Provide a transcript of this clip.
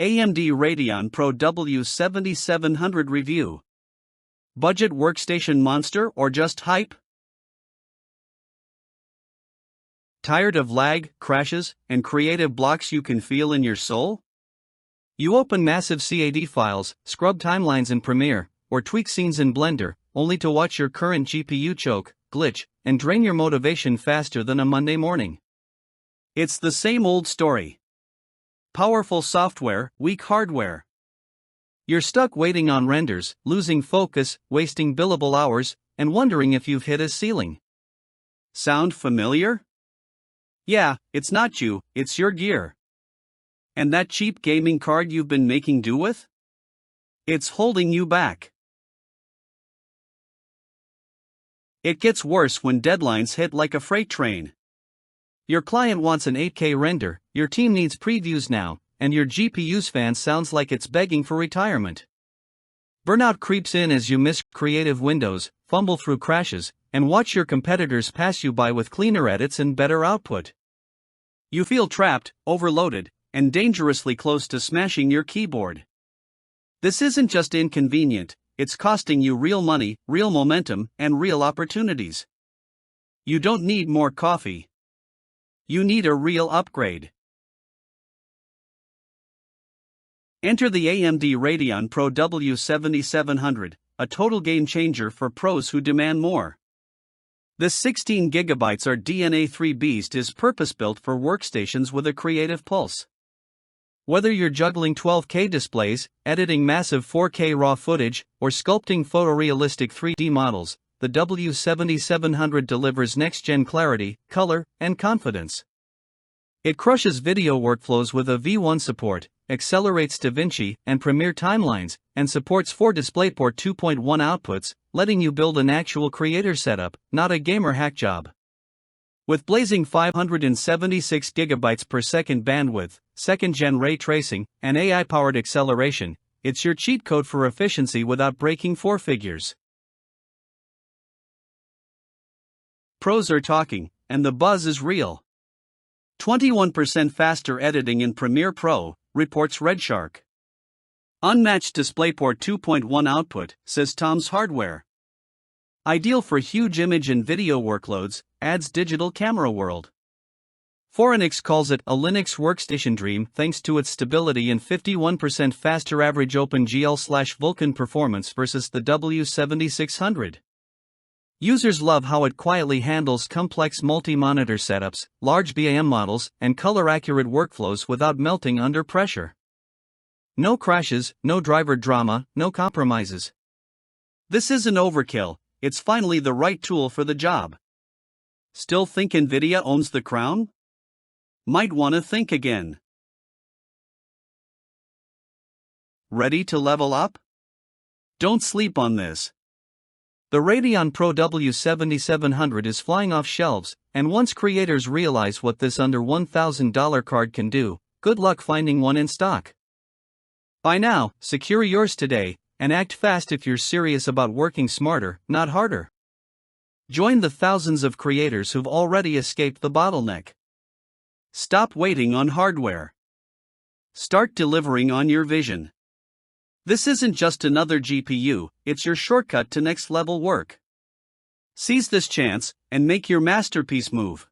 AMD Radeon Pro W7700 Review. Budget workstation monster or just hype? Tired of lag, crashes, and creative blocks you can feel in your soul? You open massive CAD files, scrub timelines in Premiere, or tweak scenes in Blender, only to watch your current GPU choke, glitch, and drain your motivation faster than a Monday morning. It's the same old story. Powerful software, weak hardware. You're stuck waiting on renders, losing focus, wasting billable hours, and wondering if you've hit a ceiling. Sound familiar? Yeah, it's not you, it's your gear. And that cheap gaming card you've been making do with? It's holding you back. It gets worse when deadlines hit like a freight train. Your client wants an 8K render, your team needs previews now, and your GPU's fan sounds like it's begging for retirement. Burnout creeps in as you miss creative windows, fumble through crashes, and watch your competitors pass you by with cleaner edits and better output. You feel trapped, overloaded, and dangerously close to smashing your keyboard. This isn't just inconvenient, it's costing you real money, real momentum, and real opportunities. You don't need more coffee. You need a real upgrade. Enter the AMD Radeon Pro W7700, a total game changer for pros who demand more. This 16GB RDNA 3 beast is purpose-built for workstations with a creative pulse. Whether you're juggling 12K displays, editing massive 4K raw footage, or sculpting photorealistic 3D models, the W7700 delivers next-gen clarity, color, and confidence. It crushes video workflows with a V1 support, accelerates DaVinci and Premiere timelines, and supports 4 DisplayPort 2.1 outputs, letting you build an actual creator setup, not a gamer hack job. With blazing 576GB per second bandwidth, second-gen ray tracing, and AI-powered acceleration, it's your cheat code for efficiency without breaking four figures. Pros are talking, and the buzz is real. 21% faster editing in Premiere Pro, reports RedShark. Unmatched DisplayPort 2.1 output, says Tom's Hardware. Ideal for huge image and video workloads, adds Digital Camera World. Forenix calls it a Linux workstation dream thanks to its stability and 51% faster average OpenGL/Vulkan performance versus the W7600. Users love how it quietly handles complex multi-monitor setups, large BAM models, and color-accurate workflows without melting under pressure. No crashes, no driver drama, no compromises. This isn't overkill, it's finally the right tool for the job. Still think NVIDIA owns the crown? Might want to think again. Ready to level up? Don't sleep on this. The Radeon Pro W7700 is flying off shelves, and once creators realize what this under $1,000 card can do, good luck finding one in stock. Buy now, secure yours today, and act fast if you're serious about working smarter, not harder. Join the thousands of creators who've already escaped the bottleneck. Stop waiting on hardware. Start delivering on your vision. This isn't just another GPU, it's your shortcut to next-level work. Seize this chance, and make your masterpiece move.